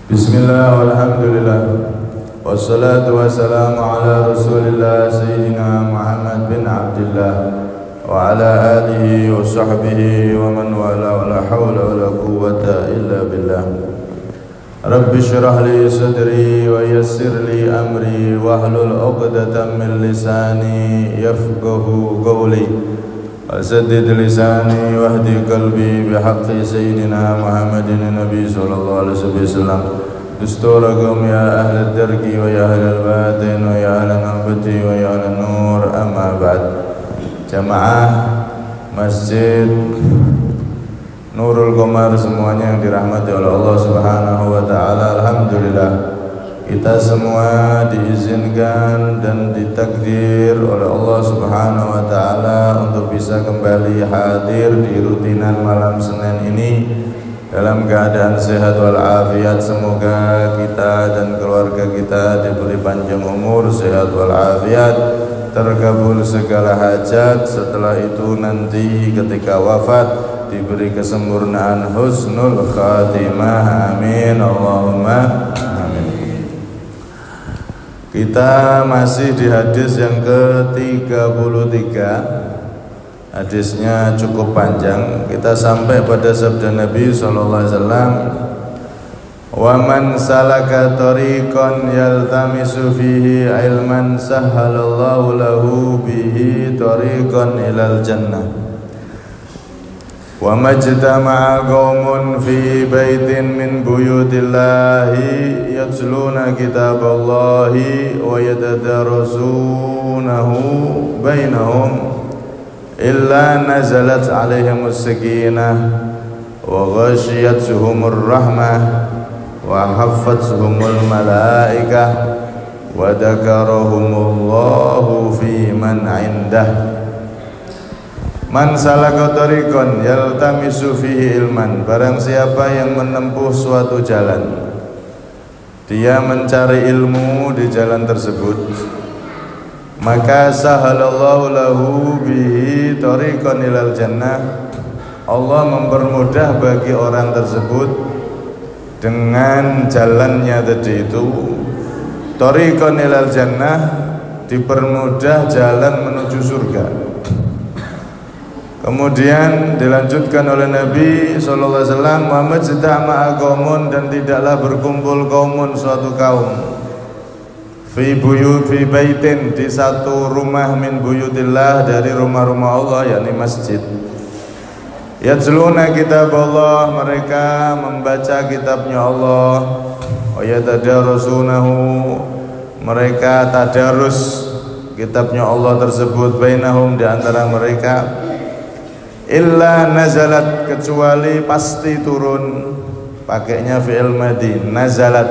Bismillah walhamdulillah wassalatu wassalamu ala rasulillah Sayyidina Muhammad bin Abdullah wa ala alihi wa sahbihi wa man wala wa la hawla wa la quwwata illa billah. Rabbi syrah li sadri wa yassir li amri wahlul 'uqdatam min lisani yafqahu qawli Asaddid lisani wahdi qalbi bihaqqi Sayyidina Muhammadin Nabi sallallahu alaihi wasallam. Dusturakum ya ahli darki wa ya ahli al-batin wa ya ahli al-nabati wa ya ahli nur amma ba'd. Jamaah Masjid Nurul Qamar semuanya yang dirahmati oleh Allah Subhanahu wa taala. Alhamdulillah kita semua diizinkan dan ditakdir oleh Allah Subhanahu wa taala untuk bisa kembali hadir di rutinan malam Senin ini dalam keadaan sehat walafiat. Semoga kita dan keluarga kita diberi panjang umur, sehat walafiat, terkabul segala hajat. Setelah itu nanti ketika wafat diberi kesempurnaan husnul khatimah. Amin Allahumma amin. Kita masih di hadis yang ke-33. Hadisnya cukup panjang. Kita sampai pada sabda Nabi sallallahu alaihi wasallam, "Wa man salaka tariqan yaltamisu fihi ilman sahhalallahu lahu bihi tariqan ilal jannah." Wa majtama'a qaumun fi baitin min buyutillahi yatluna kitaballahi wa yatadarasunahu bainahum illa nazalat 'alaihimus sakinah wa ghashiyatuhumur rahmah wa haffathumul malaikah wa dzakarahumullahu fi man 'indah. Man salaka tariqan yaltamisu fihi ilman, barang siapa yang menempuh suatu jalan, dia mencari ilmu di jalan tersebut, maka sahalallahu lahu bihi tariqan ilal jannah, Allah mempermudah bagi orang tersebut dengan jalannya tadi itu, tariqan ilal jannah, dipermudah jalan menuju surga. Kemudian dilanjutkan oleh Nabi sallallahu alaihi wasallam, "Muhammad jitama'a qaumun," dan tidaklah berkumpul qaumun suatu kaum, fi baitin, di satu rumah, min buyutillah, dari rumah-rumah Allah, yakni masjid. Yatluna kitab Allah, mereka membaca kitabnya Allah, wa yatadarasunahu, mereka tadarus kitabnya Allah tersebut, bainahum, di antara mereka, illa nazalat, kecuali pasti turun, pakainya fi'il madhi, nazalat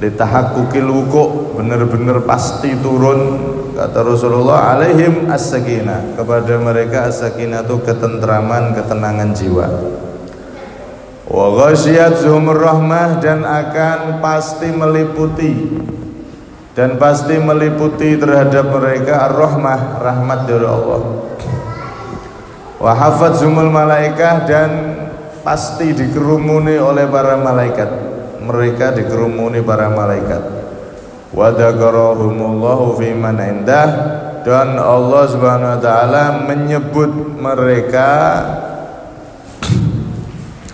litahaqquqil wuqu', benar-benar pasti turun, kata Rasulullah, alaihim as-sakinah, kepada mereka as-sakinah itu ketentraman, ketenangan jiwa, wa ghasyiyatuhumur rahmah, dan akan pasti meliputi terhadap mereka ar-rahmah, rahmat dari Allah, wa hafatzumul malaikah, dan pasti dikerumuni oleh para malaikat, mereka dikerumuni para malaikat, wa dzakarahumullahu fi man indah, dan Allah Subhanahu wa taala menyebut mereka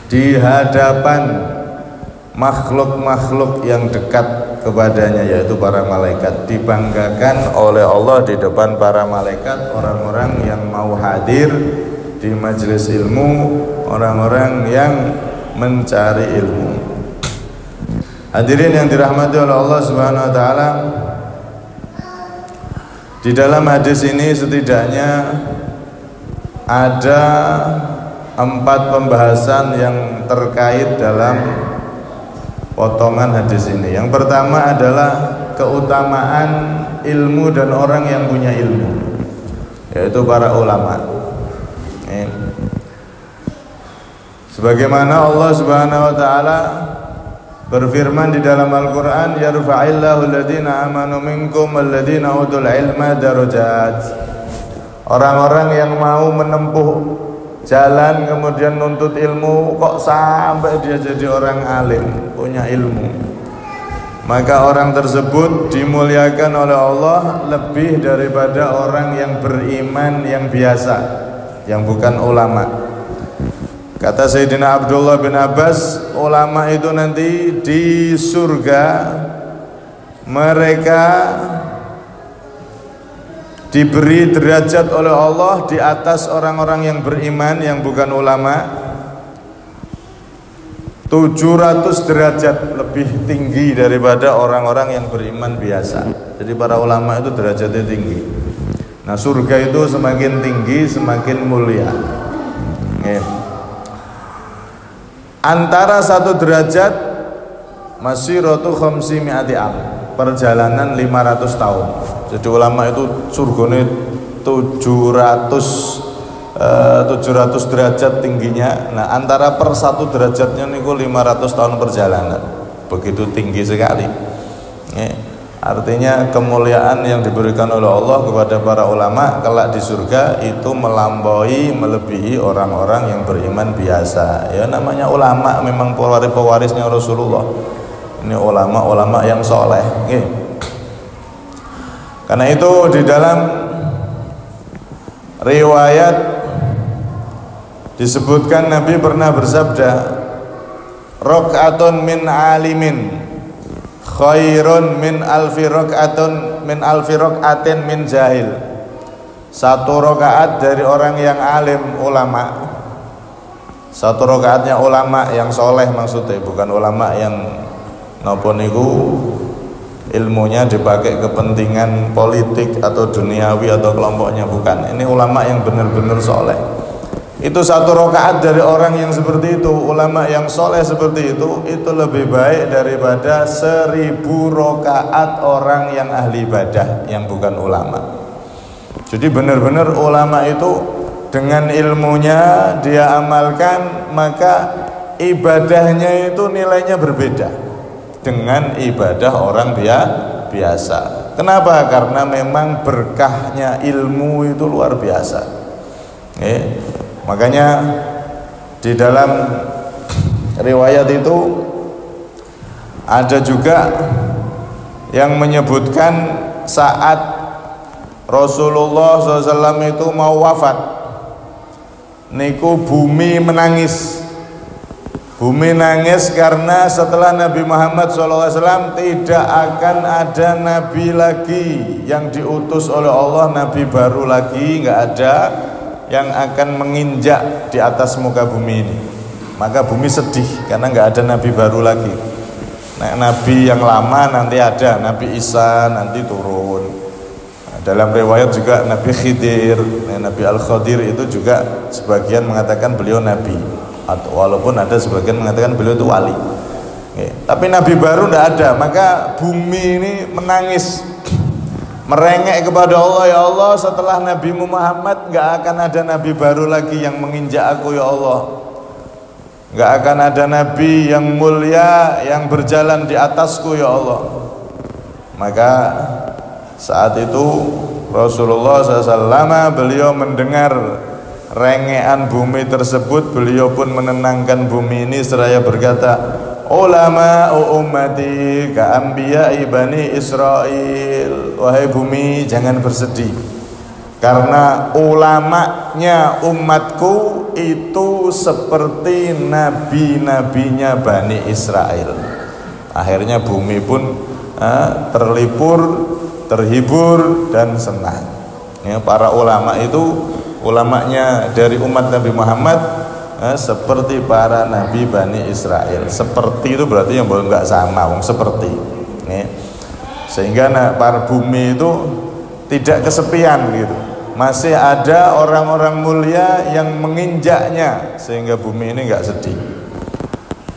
di hadapan makhluk-makhluk yang dekat kepadanya, yaitu para malaikat, dibanggakan oleh Allah di depan para malaikat, orang-orang yang mau hadir di majelis ilmu, orang-orang yang mencari ilmu. Hadirin yang dirahmati oleh Allah Subhanahu wa taala, di dalam hadis ini setidaknya ada 4 pembahasan yang terkait dalam potongan hadis ini. Yang pertama adalah keutamaan ilmu dan orang yang punya ilmu, yaitu para ulama. Sebagaimana Allah Subhanahu wa taala berfirman di dalam Al-Qur'an, yarfa'illahu alladhina amanu minkum walladhina utul ilma darajat. Orang-orang yang mau menempuh jalan kemudian nuntut ilmu, kok sampai dia jadi orang alim, punya ilmu, maka orang tersebut dimuliakan oleh Allah lebih daripada orang yang beriman yang biasa, yang bukan ulama. Kata Sayyidina Abdullah bin Abbas, ulama itu nanti di surga mereka diberi derajat oleh Allah di atas orang-orang yang beriman yang bukan ulama 700 derajat lebih tinggi daripada orang-orang yang beriman biasa. Jadi para ulama itu derajatnya tinggi. Nah, surga itu semakin tinggi semakin mulia. Antara satu derajat masiratu khamsi mi'ati am, perjalanan 500 tahun. Jadi ulama itu surganya 700 derajat tingginya. Nah, antara per satu derajatnya niku 500 tahun perjalanan. Begitu tinggi sekali. Artinya kemuliaan yang diberikan oleh Allah kepada para ulama kelak di surga itu melampaui, melebihi orang-orang yang beriman biasa. Ya, namanya ulama memang pewarisnya Rasulullah. Ini ulama-ulama yang soleh. Karena itu di dalam riwayat disebutkan Nabi pernah bersabda, rakaatun min alimin khairun min alfi rakaatin min jahil. Satu rakaat dari orang yang alim, ulama, satu rakaatnya ulama yang soleh maksudnya, bukan ulama yang napa niku ilmunya dipakai kepentingan politik atau duniawi atau kelompoknya, bukan. Ini ulama yang benar-benar soleh. Itu satu rakaat dari orang yang seperti itu, ulama yang soleh seperti itu lebih baik daripada 1000 rakaat orang yang ahli ibadah yang bukan ulama. Jadi benar-benar ulama itu dengan ilmunya dia amalkan, maka ibadahnya itu nilainya berbeda dengan ibadah orang biasa. Kenapa? Karena memang berkahnya ilmu itu luar biasa. Makanya di dalam riwayat itu ada juga yang menyebutkan saat Rasulullah SAW itu mau wafat, niku bumi menangis. Bumi nangis karena setelah Nabi Muhammad SAW tidak akan ada nabi lagi yang diutus oleh Allah, nabi baru lagi nggak ada yang akan menginjak di atas muka bumi ini. Maka bumi sedih karena nggak ada nabi baru lagi. Nah, nabi yang lama nanti ada, Nabi Isa nanti turun. Nah, dalam riwayat juga Nabi Khidir, Nabi Al-Khadir itu juga sebagian mengatakan beliau nabi, atau walaupun ada sebagian mengatakan beliau itu wali. Tapi nabi baru tidak ada, maka bumi ini menangis, merengek kepada Allah, ya Allah, setelah Nabi Muhammad nggak akan ada nabi baru lagi yang menginjak aku, ya Allah. Nggak akan ada nabi yang mulia yang berjalan di atasku, ya Allah. Maka saat itu Rasulullah SAW beliau mendengar rengean bumi tersebut, beliau pun menenangkan bumi ini seraya berkata, ulama ummati ka anbiya'i bani Israil. Wahai bumi, jangan bersedih, karena ulamanya umatku itu seperti nabi-nabinya Bani Israel. Akhirnya bumi pun terlipur, terhibur dan senang. Ya, para ulama itu, ulamanya dari umat Nabi Muhammad seperti para nabi Bani Israel. Seperti itu berarti yang nggak sama, seperti. Ya. Sehingga para bumi itu tidak kesepian gitu. Masih ada orang-orang mulia yang menginjaknya sehingga bumi ini nggak sedih.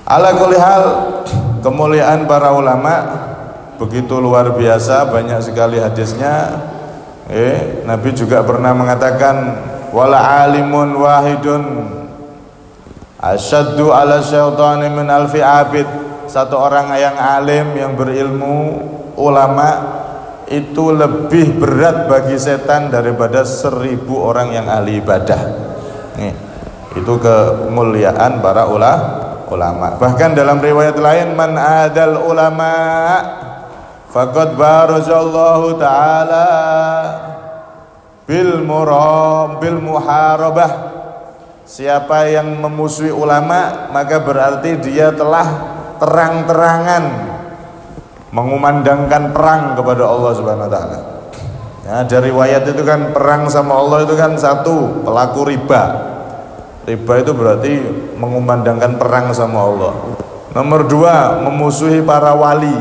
Ala kulli hal, kemuliaan para ulama begitu luar biasa, banyak sekali hadisnya. Nabi juga pernah mengatakan, wala alimun wahidun asyaddu ala syaitani min alfi abid. Satu orang yang alim, yang berilmu, ulama, itu lebih berat bagi setan daripada 1000 orang yang ahli ibadah. Itu kemuliaan para ulama. Bahkan dalam riwayat lain, man adal ulama faqad barazallahu ta'ala bil muharabah. Siapa yang memusuhi ulama, maka berarti dia telah terang-terangan mengumandangkan perang kepada Allah Subhanahu wa taala. Ya, dari riwayat itu kan perang sama Allah itu kan satu, pelaku riba. Riba itu berarti mengumandangkan perang sama Allah. Nomor dua, memusuhi para wali.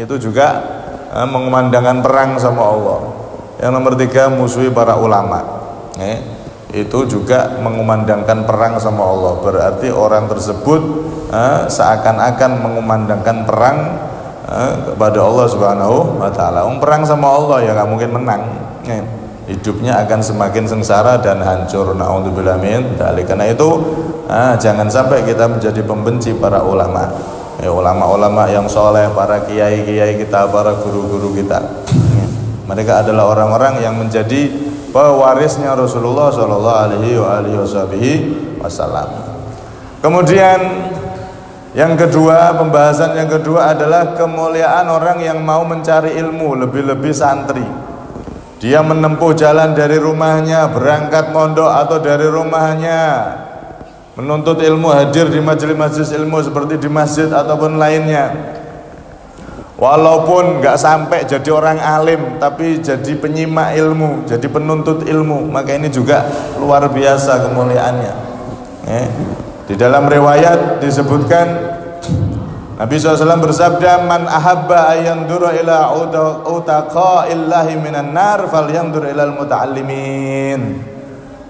Itu juga mengumandangkan perang sama Allah. Yang nomor tiga, musuhi para ulama. Itu juga mengumandangkan perang sama Allah. Berarti orang tersebut seakan-akan mengumandangkan perang kepada Allah Subhanahu wa taala. Perang sama Allah ya nggak mungkin menang. Hidupnya akan semakin sengsara dan hancur. Na'udzubillah min dzalik. Karena itu jangan sampai kita menjadi pembenci para ulama. Ulama-ulama yang soleh, para kiai-kiai kita, para guru-guru kita. Mereka adalah orang-orang yang menjadi pewarisnya Rasulullah Shallallahu Alaihi Wasallam. Kemudian yang kedua, pembahasan yang kedua adalah kemuliaan orang yang mau mencari ilmu, lebih-lebih santri. Dia menempuh jalan dari rumahnya, berangkat mondok atau dari rumahnya, menuntut ilmu, hadir di majelis-majelis ilmu seperti di masjid ataupun lainnya. Walaupun nggak sampai jadi orang alim, tapi jadi penyimak ilmu, jadi penuntut ilmu, maka ini juga luar biasa kemuliaannya. Di dalam riwayat disebutkan Nabi SAW bersabda, man ahabba ayandura ila utaqaillahi minan nar falyandur ilal muta'allimin.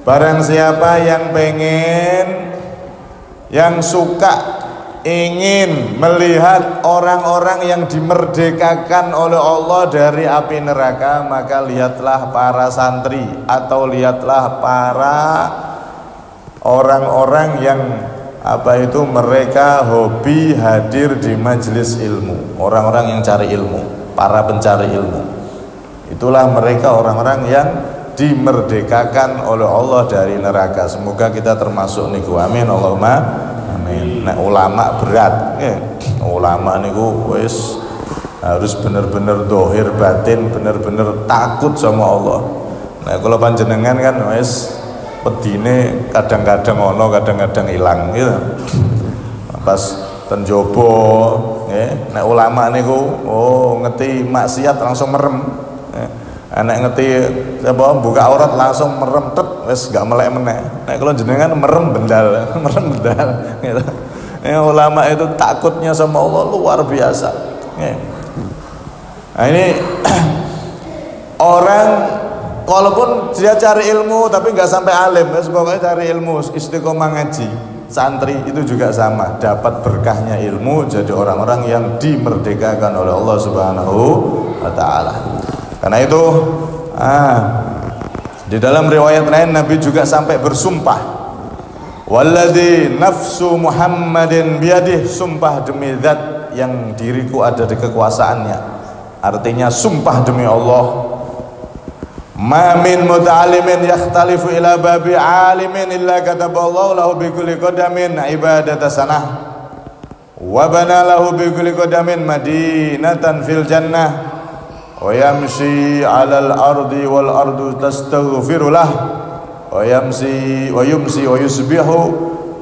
Barang siapa yang pengen, yang suka, ingin melihat orang-orang yang dimerdekakan oleh Allah dari api neraka, maka lihatlah para santri atau lihatlah para orang-orang yang mereka hobi hadir di majelis ilmu, orang-orang yang cari ilmu, para pencari ilmu. Itulah mereka orang-orang yang dimerdekakan oleh Allah dari neraka. Semoga kita termasuk niku, amin Allahumma amin. Nah, ulama berat, ulama niku wis harus bener-bener dohir batin, bener-bener takut sama Allah. Nah, kalau panjenengan kan wis pedine kadang-kadang ono, kadang-kadang hilang gitu. Pas tenjobo nek ulama niku ngeti maksiat langsung merem. Nek ngeti buka aurat langsung merem tet wis gak melek meneh. Nek kalau jenengan merem bendal, merem bendal gitu. Ulama itu takutnya sama Allah luar biasa. Nah, ini orang walaupun dia cari ilmu tapi nggak sampai alim, pokoknya cari ilmu, istiqomah ngaji, santri itu juga sama, dapat berkahnya ilmu, jadi orang-orang yang dimerdekakan oleh Allah Subhanahu wa taala. Karena itu di dalam riwayat lain Nabi juga sampai bersumpah, walladzi nafsu Muhammadin biyadih, sumpah demi zat yang diriku ada di kekuasaannya. Artinya sumpah demi Allah, ma min muta'allimin yakhtalifu ila babi alimin illa kataballahu lahu bi kulli qadamin ibadata sanah wa bana lahu bi kulli qadamin madinatan fil jannah wa yamshi 'alal ardi wal ardu tastaghfiru lah wa yumsi wa yusbihu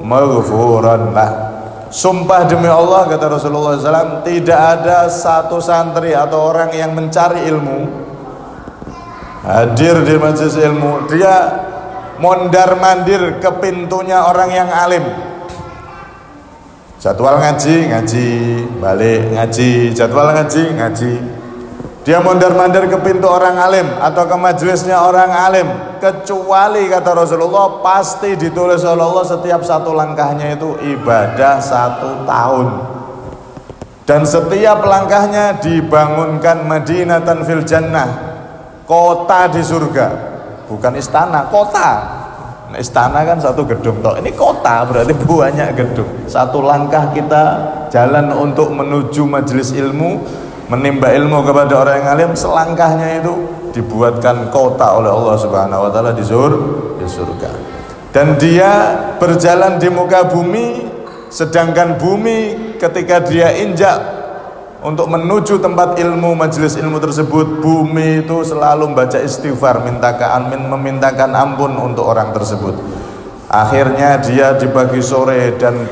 maghfuran lah. Sumpah demi Allah, kata Rasulullah SAW, tidak ada satu santri atau orang yang mencari ilmu hadir di majelis ilmu, dia mondar-mandir ke pintunya orang yang alim. Jadwal ngaji, balik ngaji, jadwal ngaji. Dia mondar-mandir ke pintu orang alim atau ke majelisnya orang alim, kecuali kata Rasulullah pasti ditulis oleh Allah setiap satu langkahnya itu ibadah 1 tahun. Dan setiap langkahnya dibangunkan Madinatan fil jannah, kota di surga, bukan istana, kota. Nah, istana kan satu gedung toh, ini kota berarti banyak gedung. Satu langkah kita jalan untuk menuju majelis ilmu, menimba ilmu kepada orang yang alim, selangkahnya itu dibuatkan kota oleh Allah Subhanahu wa taala di surga. Dan dia berjalan di muka bumi, sedangkan bumi ketika dia injak untuk menuju tempat ilmu, majelis ilmu tersebut, bumi itu selalu membaca istighfar, memintakan ampun untuk orang tersebut. Akhirnya dia di pagi sore dan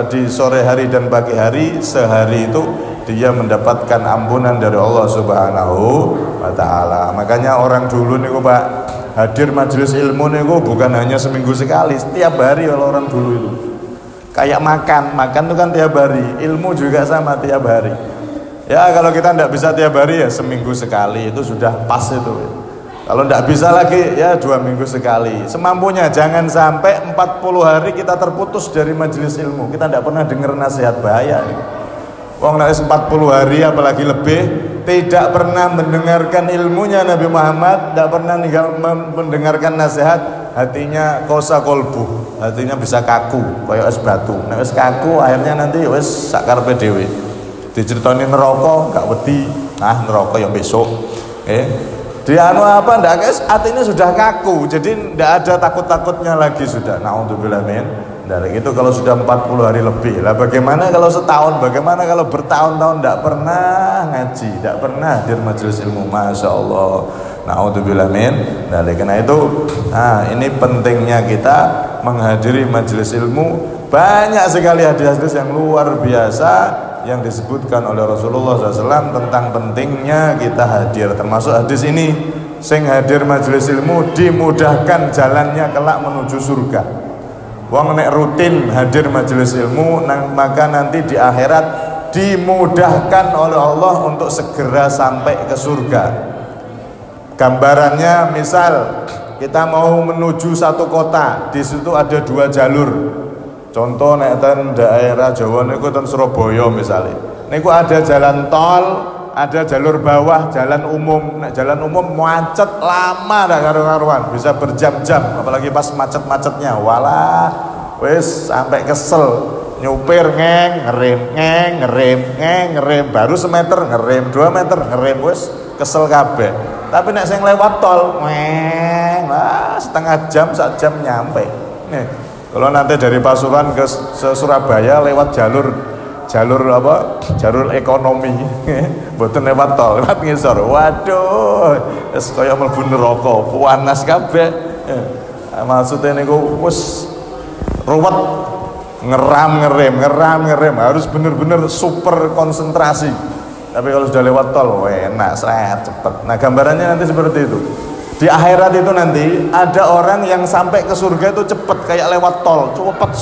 di sore hari dan pagi hari, sehari itu dia mendapatkan ampunan dari Allah Subhanahu wa taala. Makanya orang dulu niku Pak, hadir majelis ilmu niku bukan hanya seminggu sekali, setiap hari. Kalau orang dulu itu kayak makan itu kan tiap hari, ilmu juga sama tiap hari. Ya kalau kita tidak bisa tiap hari ya seminggu sekali, itu sudah pas itu. Kalau tidak bisa lagi ya 2 minggu sekali, semampunya. Jangan sampai 40 hari kita terputus dari majelis ilmu, kita tidak pernah dengar nasihat, bahaya. Wong nek 40 hari apalagi lebih tidak pernah mendengarkan ilmunya Nabi Muhammad, tidak pernah mendengarkan nasihat, hatinya kosa kolbu, hatinya bisa kaku kayak es batu. Nek wis kaku akhirnya nanti wis sak karepe dhewe. Diceritani neraka gak wedi, nah neraka yang besok. Dia apa ndak guys, artinya sudah kaku, jadi ndak ada takut-takutnya lagi sudah. Naudzubillah min. Dari itu kalau sudah 40 hari lebih. Lah bagaimana kalau setahun? Bagaimana kalau bertahun-tahun ndak pernah ngaji, ndak pernah hadir majelis ilmu? Masya Allah. Naudzubillah min. Dari karena itu, ini pentingnya kita menghadiri majelis ilmu. Banyak sekali hadis-hadis yang luar biasa yang disebutkan oleh Rasulullah SAW tentang pentingnya kita hadir, termasuk hadis ini, sing hadir majelis ilmu dimudahkan jalannya kelak menuju surga. Wong nek rutin hadir majelis ilmu, maka nanti di akhirat dimudahkan oleh Allah untuk segera sampai ke surga. Gambarannya misal kita mau menuju satu kota, di situ ada 2 jalur. Contoh nek ten daerah Jawa niku ten Surabaya misalnya. Niku ada jalan tol, ada jalur bawah, jalan umum. Nek jalan umum macet lama dah karu-karuan, bisa berjam-jam, apalagi pas macet-macetnya. Walah, wis sampai kesel. Nyupir ngerem, baru semeter ngerem, 2 meter ngerem, wis kesel kabeh. Tapi nek sing lewat tol, setengah jam, 1 jam nyampe. Nih. Kalau nanti dari Pasuruan ke Surabaya lewat jalur ekonomi, mboten lewat tol, lewat ngisor. Waduh, wis kaya mlebu neraka, panas kabeh. Maksudnya niku wis ruwet, ngeram, harus bener-bener super konsentrasi. Tapi kalau sudah lewat tol, enak, seret, cepet. Nah, gambarannya nanti seperti itu. Di akhirat itu nanti ada orang yang sampai ke surga itu cepet, kayak lewat tol, cepet.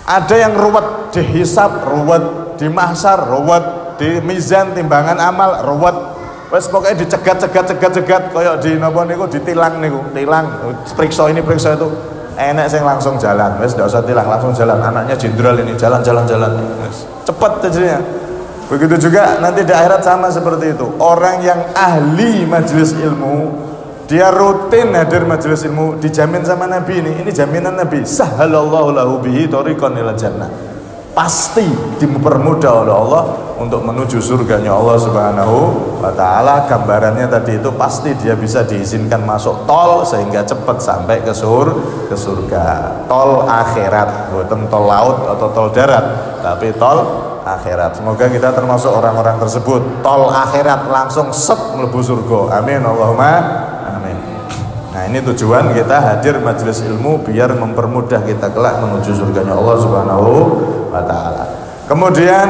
Ada yang ruwet, dihisab ruwet, di mahsyar ruwet, di mizan timbangan amal ruwet. Wes pokoknya dicegat, kayak di napa niku ditilang niku, periksa ini periksa itu. Enak sing langsung jalan, wes ndak usah tilang, langsung jalan. Anaknya jenderal ini jalan. Wes cepet jadinya. Begitu juga nanti di akhirat sama seperti itu. Orang yang ahli majelis ilmu, dia rutin hadir majelis ilmu, dijamin sama Nabi ini jaminan Nabi, sahhalallahu lahu bihi thariqan ilal jannah. Pasti dipermudah oleh Allah untuk menuju surganya Allah Subhanahu wa taala. Gambarannya tadi itu pasti dia bisa diizinkan masuk tol sehingga cepat sampai ke surga. Tol akhirat, bukan tol laut atau tol darat, tapi tol akhirat. Semoga kita termasuk orang-orang tersebut. Tol akhirat langsung set mlebu surga. Amin Allahumma. Nah, ini tujuan kita hadir majelis ilmu biar mempermudah kita kelak menuju surganya Allah Subhanahu wa taala. Kemudian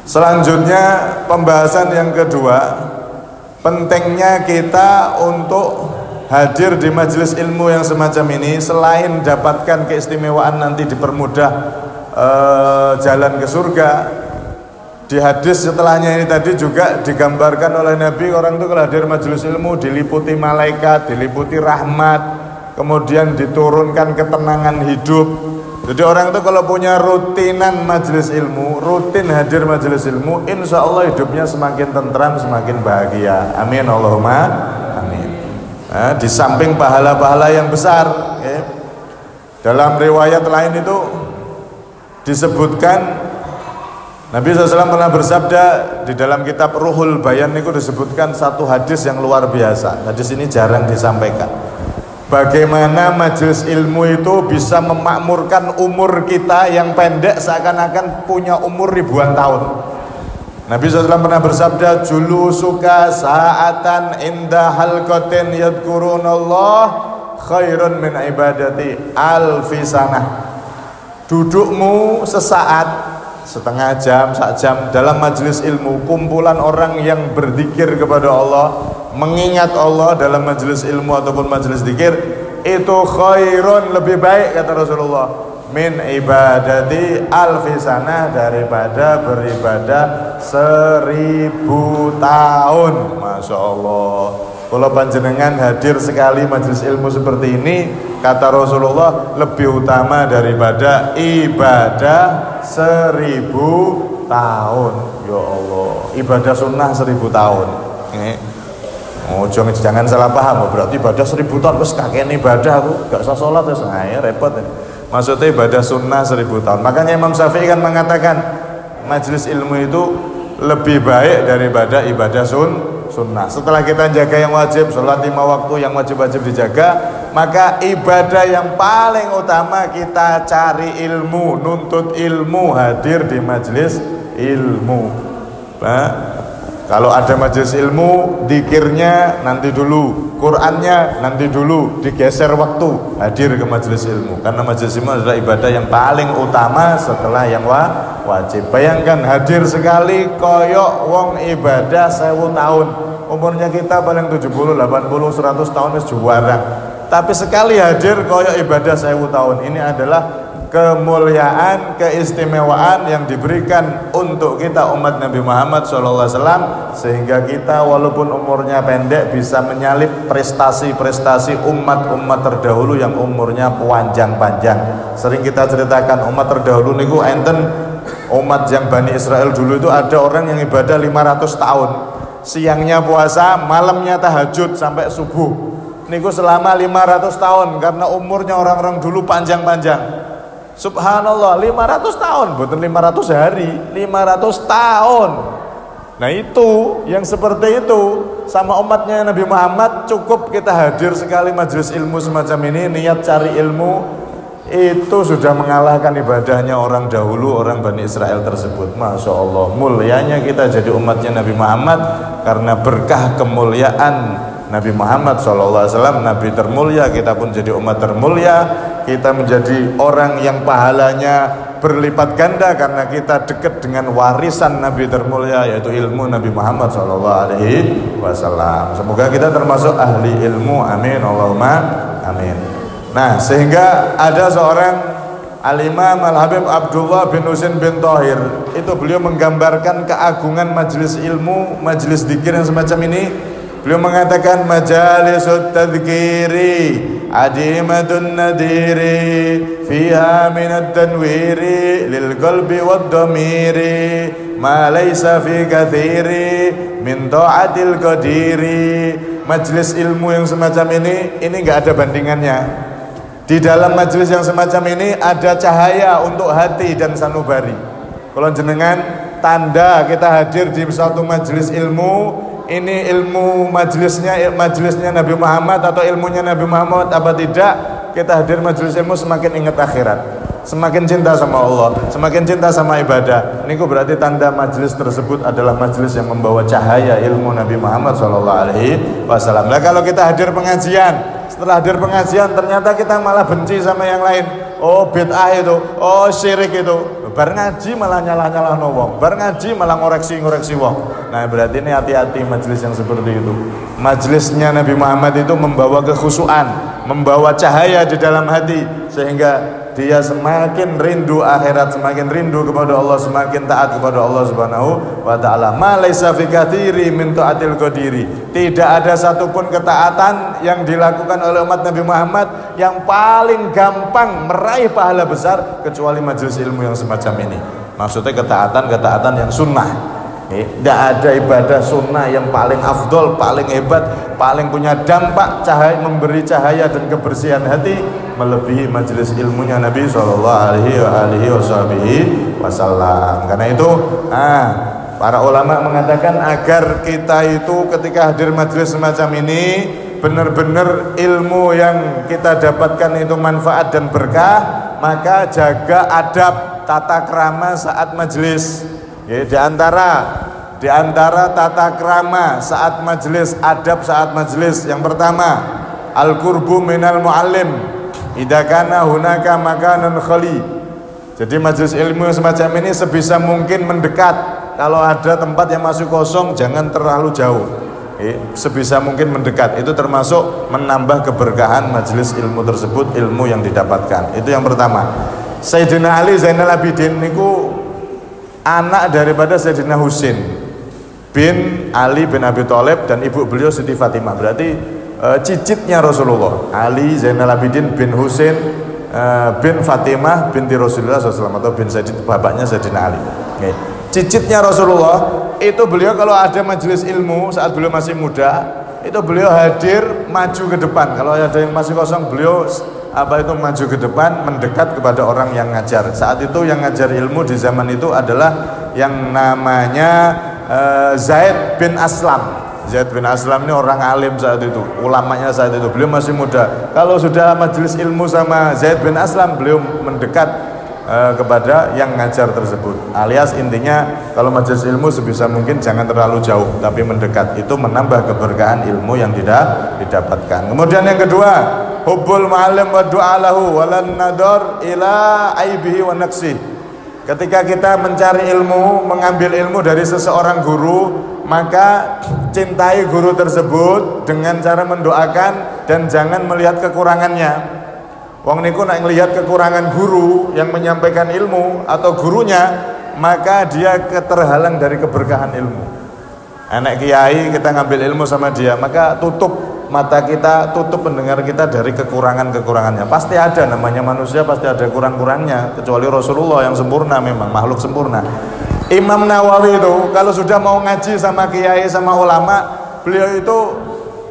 selanjutnya pembahasan yang kedua, pentingnya kita untuk hadir di majelis ilmu yang semacam ini, selain dapatkan keistimewaan nanti dipermudah jalan ke surga. Di hadis setelahnya ini tadi juga digambarkan oleh Nabi, orang itu kalau hadir majelis ilmu diliputi malaikat, diliputi rahmat, kemudian diturunkan ketenangan hidup. Jadi orang itu kalau punya rutinan majelis ilmu, rutin hadir majelis ilmu, insya Allah hidupnya semakin tentram, semakin bahagia. Amin Allahumma amin. Nah, di samping pahala-pahala yang besar, dalam riwayat lain itu disebutkan, Nabi SAW pernah bersabda di dalam kitab Ruhul Bayan itu disebutkan satu hadis yang luar biasa. Hadis ini jarang disampaikan. bagaimana majelis ilmu itu bisa memakmurkan umur kita yang pendek seakan-akan punya umur ribuan tahun. Nabi SAW pernah bersabda, julusuka sa'atan inda halqatin yadhkurunallah khairun min ibadati alfi sanah. Dudukmu sesaat, setengah jam, sak jam dalam majelis ilmu, kumpulan orang yang berzikir kepada Allah, mengingat Allah dalam majelis ilmu ataupun majelis zikir, itu khairun, lebih baik kata Rasulullah, min ibadati alfi sanah, daripada beribadah 1000 tahun. Masya Allah. Kalau panjenengan hadir sekali majelis ilmu seperti ini, kata Rasulullah, lebih utama daripada ibadah 1000 tahun. Ya Allah, ibadah sunnah 1000 tahun. Oh, jangan salah paham, berarti ibadah 1000 tahun terus kakek ibadah aku gak usah sholat terus, repot ya. Maksudnya ibadah sunnah 1000 tahun. Makanya Imam Syafi'i kan mengatakan majelis ilmu itu lebih baik daripada ibadah sunnah. Setelah kita jaga yang wajib, sholat 5 waktu yang wajib-wajib dijaga, maka ibadah yang paling utama kita cari ilmu, nuntut ilmu, hadir di majelis ilmu. Kalau ada majelis ilmu, zikirnya nanti dulu, Qur'annya nanti dulu, digeser waktu, hadir ke majelis ilmu. Karena majelis ilmu adalah ibadah yang paling utama setelah yang wajib. Bayangkan hadir sekali koyok wong ibadah 1000 tahun. Umurnya kita paling 70, 80, 100 tahun wis juara. Tapi sekali hadir koyok ibadah 1000 tahun. Ini adalah kemuliaan, keistimewaan yang diberikan untuk kita umat Nabi Muhammad SAW, sehingga kita walaupun umurnya pendek bisa menyalip prestasi-prestasi umat-umat terdahulu yang umurnya panjang-panjang. Sering kita ceritakan umat terdahulu niku enten umat yang Bani Israel dulu itu ada orang yang ibadah 500 tahun, siangnya puasa, malamnya tahajud sampai subuh. Niku selama 500 tahun karena umurnya orang-orang dulu panjang-panjang. Subhanallah, 500 tahun, bukan 500 hari, 500 tahun. Nah itu, yang seperti itu sama umatnya Nabi Muhammad, cukup kita hadir sekali majelis ilmu semacam ini, niat cari ilmu, itu sudah mengalahkan ibadahnya orang dahulu, orang Bani Israel tersebut. Masya Allah, mulianya kita jadi umatnya Nabi Muhammad karena berkah kemuliaan Nabi Muhammad SAW, Nabi termulia, kita pun jadi umat termulia. Kita menjadi orang yang pahalanya berlipat ganda karena kita dekat dengan warisan Nabi termulia, yaitu ilmu Nabi Muhammad SAW. Semoga kita termasuk ahli ilmu, amin, Allahumma amin. Nah, sehingga ada seorang Al-Imam Al-Habib Abdullah bin Husain bin Thahir, itu beliau menggambarkan keagungan majelis ilmu, majelis dzikir yang semacam ini. Beliau mengatakan majalisut tadhkiri adimatun nadiri fiha minat tanwiri lil qalbi wad damiri ma laysa fi kathiri min ta'atil qadiri. Majelis ilmu yang semacam ini enggak ada bandingannya. Di dalam majelis yang semacam ini ada cahaya untuk hati dan sanubari. Kalau jenengan tanda kita hadir di suatu majelis ilmu, ini ilmu majelisnya Nabi Muhammad atau ilmunya Nabi Muhammad apa tidak, kita hadir majelis ilmu semakin ingat akhirat, semakin cinta sama Allah, semakin cinta sama ibadah. Ini berarti tanda majelis tersebut adalah majelis yang membawa cahaya ilmu Nabi Muhammad SAW. Nah kalau kita hadir pengajian, setelah hadir pengajian ternyata kita malah benci sama yang lain, oh bid'ah itu, oh syirik itu, bar ngaji malah nyalah-nyalah wong, bar ngaji malah ngoreksi wong. Nah berarti ini hati-hati majelis yang seperti itu. Majelisnya Nabi Muhammad itu membawa kekhusyuan, membawa cahaya di dalam hati, sehingga dia semakin rindu akhirat, semakin rindu kepada Allah, semakin taat kepada Allah Subhanahu wa taala. Ma laisa fi katsiri min taatil qadiri. Tidak ada satupun ketaatan yang dilakukan oleh umat Nabi Muhammad yang paling gampang meraih pahala besar kecuali majelis ilmu yang semacam ini. Maksudnya ketaatan yang sunnah. Tidak ada ibadah sunnah yang paling afdol, paling hebat, paling punya dampak cahaya, memberi cahaya dan kebersihan hati melebihi majelis ilmunya Nabi SAW. Karena itu, para ulama mengatakan agar kita itu ketika hadir majelis semacam ini benar-benar ilmu yang kita dapatkan itu manfaat dan berkah, maka jaga adab tata krama saat majelis. Ya, di antara tata krama saat majelis, adab saat majelis, yang pertama al-qurbu minal muallim idza kana hunaka makanun khali. Jadi majelis ilmu semacam ini sebisa mungkin mendekat. Kalau ada tempat yang masih kosong, jangan terlalu jauh. Sebisa mungkin mendekat. Itu termasuk menambah keberkahan majelis ilmu tersebut, ilmu yang didapatkan. Itu yang pertama. Sayyidina Ali Zainal Abidin niku anak daripada Sayyidina Husain bin Ali bin Abi Thalib dan ibu beliau Siti Fatimah. Berarti cicitnya Rasulullah, Ali Zainal Abidin bin Husain bin Fatimah binti Rasulullah SAW, atau bin Sayyid, bapaknya Sayyidina Ali. Cicitnya Rasulullah itu, beliau kalau ada majelis ilmu saat beliau masih muda, itu beliau hadir maju ke depan. Kalau ada yang masih kosong, beliau maju ke depan, mendekat kepada orang yang ngajar. Saat itu yang ngajar ilmu di zaman itu adalah yang namanya Zaid bin Aslam. Zaid bin Aslam ini orang alim saat itu, ulamanya saat itu. Beliau masih muda. Kalau sudah majelis ilmu sama Zaid bin Aslam, beliau mendekat kepada yang ngajar tersebut. Alias intinya, kalau majelis ilmu sebisa mungkin jangan terlalu jauh, tapi mendekat. Itu menambah keberkahan ilmu yang didapatkan. Kemudian yang kedua, hubbul ma'alim wa du'alahu walan nador ila aibihi wa naqsih. Ketika kita mencari ilmu, mengambil ilmu dari seseorang guru, maka cintai guru tersebut dengan cara mendoakan dan jangan melihat kekurangannya. Wong niku nek ngelihat kekurangan guru yang menyampaikan ilmu atau gurunya, maka dia keterhalang dari keberkahan ilmu. Anak kiai kita ngambil ilmu sama dia, maka tutup mata kita, tutup pendengar kita dari kekurangannya. Pasti ada, namanya manusia pasti ada kurang-kurangnya, kecuali Rasulullah yang sempurna, memang makhluk sempurna. Imam Nawawi itu kalau sudah mau ngaji sama kiai sama ulama, beliau itu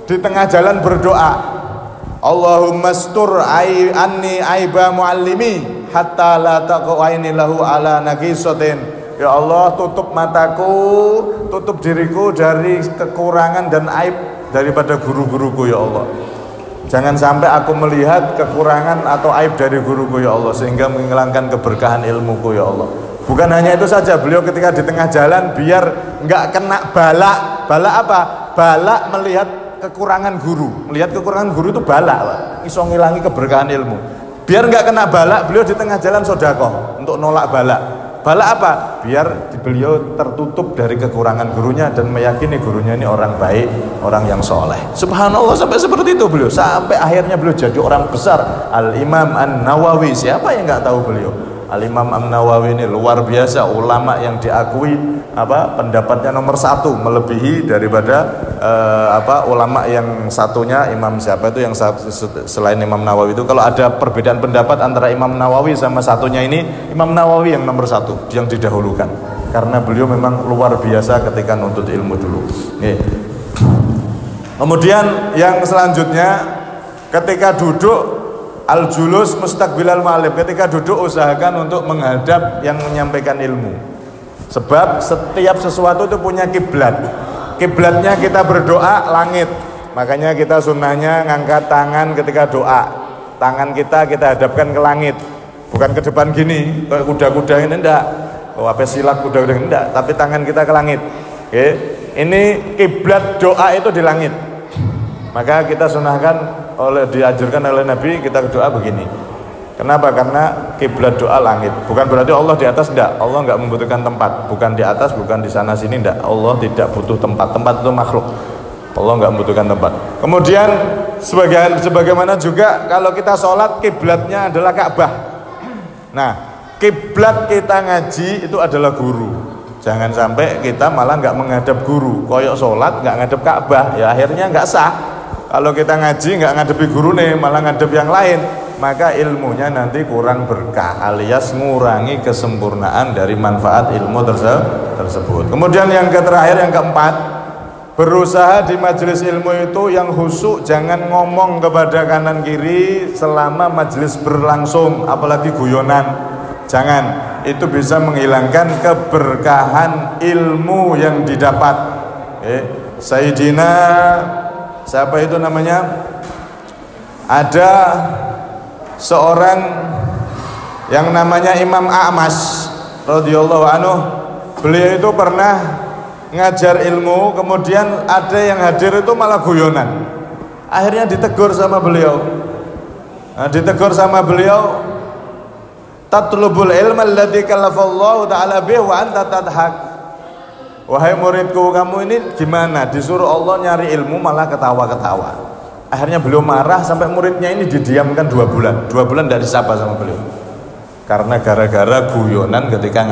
di tengah jalan berdoa, Allahumma stur anni aiba muallimi hatta la taqaini lahu ala naqisatin. Ya Allah, tutup mataku, tutup diriku dari kekurangan dan aib daripada guru-guruku ya Allah. Jangan sampai aku melihat kekurangan atau aib dari guruku ya Allah, sehingga menghilangkan keberkahan ilmuku ya Allah. Bukan hanya itu saja, beliau ketika di tengah jalan biar enggak kena bala. Bala apa? Bala melihat kekurangan guru. Melihat kekurangan guru itu bala, Pak. Iso ngilangi keberkahan ilmu. Biar enggak kena bala, beliau di tengah jalan sedekah untuk nolak bala. Bala apa? Biar beliau tertutup dari kekurangan gurunya dan meyakini gurunya ini orang baik, orang yang soleh. Subhanallah, sampai seperti itu beliau. Sampai akhirnya beliau jadi orang besar. Al-Imam An-Nawawi, siapa yang nggak tahu beliau? Al-Imam An-Nawawi ini luar biasa, ulama yang diakui pendapatnya nomor satu, melebihi daripada ulama yang satunya, imam siapa itu yang selain Imam Nawawi itu. Kalau ada perbedaan pendapat antara Imam Nawawi sama satunya ini, Imam Nawawi yang nomor satu, yang didahulukan, karena beliau memang luar biasa ketika nuntut ilmu dulu. Kemudian yang selanjutnya, ketika duduk al-julus mustaqbilal ma'alib, ketika duduk usahakan untuk menghadap yang menyampaikan ilmu. Sebab setiap sesuatu itu punya kiblat. Kiblatnya kita berdoa langit. Makanya kita sunnahnya ngangkat tangan ketika doa. Tangan kita hadapkan ke langit. Bukan ke depan gini, kayak kuda-kuda ini enggak. Apa silat kuda-kuda ini enggak, tapi tangan kita ke langit. Oke. Ini kiblat doa itu di langit. Maka kita sunnahkan diajarkan oleh Nabi, kita berdoa begini. Kenapa? Karena kiblat doa langit. Bukan berarti Allah di atas, enggak. Allah enggak membutuhkan tempat. Bukan di atas, bukan di sana sini, enggak. Allah tidak butuh tempat. Tempat itu makhluk. Allah enggak membutuhkan tempat. Kemudian sebagaimana juga kalau kita sholat, kiblatnya adalah Ka'bah. Nah, kiblat kita ngaji itu adalah guru. Jangan sampai kita malah enggak menghadap guru. Koyok sholat enggak ngadep Ka'bah, ya akhirnya enggak sah. Kalau kita ngaji nggak ngadepi guru nih, malah ngadep yang lain, maka ilmunya nanti kurang berkah, alias ngurangi kesempurnaan dari manfaat ilmu tersebut. Kemudian yang terakhir, yang keempat, berusaha di majelis ilmu itu yang khusyuk, jangan ngomong kepada kanan kiri selama majelis berlangsung, apalagi guyonan. Jangan, itu bisa menghilangkan keberkahan ilmu yang didapat. Sayyidina Siapa itu namanya? Ada seorang yang namanya Imam A'mas radhiyallahu anhu. Beliau itu pernah ngajar ilmu, kemudian ada yang hadir itu malah guyonan. Akhirnya ditegur sama beliau. Tatlubul ilma alladzi kallafallahu ta'ala bih wa anta tadhak. Wahai muridku, kamu ini gimana? Disuruh Allah nyari ilmu malah ketawa-ketawa. Akhirnya beliau marah sampai muridnya ini didiamkan 2 bulan. 2 bulan tidak disapa sama beliau. Karena gara-gara guyonan ketika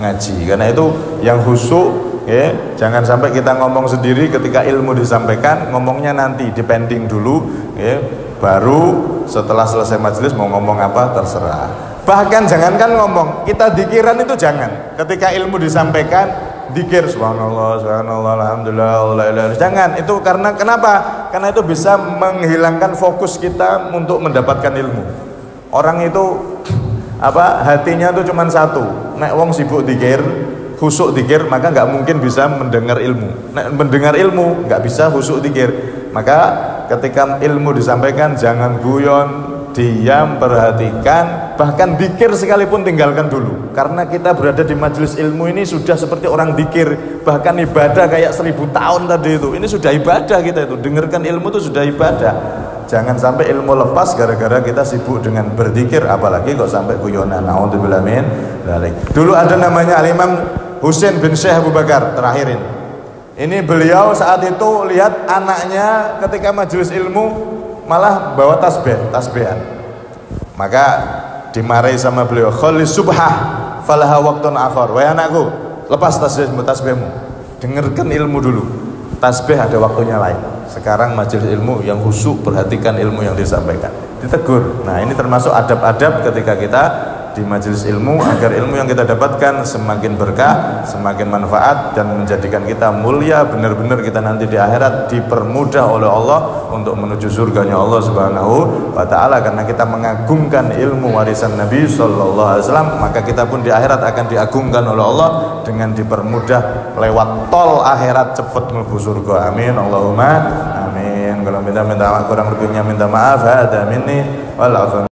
ngaji. Karena itu yang khusyuk, ya, jangan sampai kita ngomong sendiri ketika ilmu disampaikan, ngomongnya nanti dipending dulu, ya, baru setelah selesai majelis mau ngomong apa terserah. Bahkan jangankan ngomong, kita dikiran itu jangan. Ketika ilmu disampaikan, dikir subhanallah, subhanallah, alhamdulillah, la ilaha illallah. Jangan, itu karena kenapa? Karena itu bisa menghilangkan fokus kita untuk mendapatkan ilmu. Orang itu hatinya itu cuma satu. Nek wong sibuk dikir, khusyuk dikir, maka nggak mungkin bisa mendengar ilmu. Nek mendengar ilmu nggak bisa khusyuk dikir. Maka ketika ilmu disampaikan jangan guyon, diam, perhatikan, bahkan dikir sekalipun tinggalkan dulu. Karena kita berada di majelis ilmu ini sudah seperti orang dikir, bahkan ibadah kayak 1000 tahun tadi itu. Ini sudah ibadah kita itu, dengarkan ilmu itu sudah ibadah. Jangan sampai ilmu lepas gara-gara kita sibuk dengan berzikir, apalagi kok sampai guyonan. Nauzubillah min dzalik. Dulu ada namanya Al-Imam Husain bin Syekh Abu Bakar, terakhir ini. Ini beliau saat itu lihat anaknya ketika majelis ilmu malah bawa tasbihan. Maka dimarahi sama beliau, "Khalis subhah falaha waqtun akhar." Wahai anakku, lepas tasbihmu. Dengarkan ilmu dulu. Tasbih ada waktunya lain. Sekarang majelis ilmu yang khusyuk, perhatikan ilmu yang disampaikan. Ditegur. Nah, ini termasuk adab-adab ketika kita di majelis ilmu, agar ilmu yang kita dapatkan semakin berkah, semakin manfaat, dan menjadikan kita mulia, benar-benar kita nanti di akhirat dipermudah oleh Allah untuk menuju surganya Allah Subhanahu wa ta'ala. Karena kita mengagungkan ilmu warisan Nabi sallallahu alaihi wasallam, maka kita pun di akhirat akan diagungkan oleh Allah dengan dipermudah lewat tol akhirat, cepat menuju surga. Amin, Allahumma amin. Kalau minta kurang lebihnya minta maaf. Hada minni wal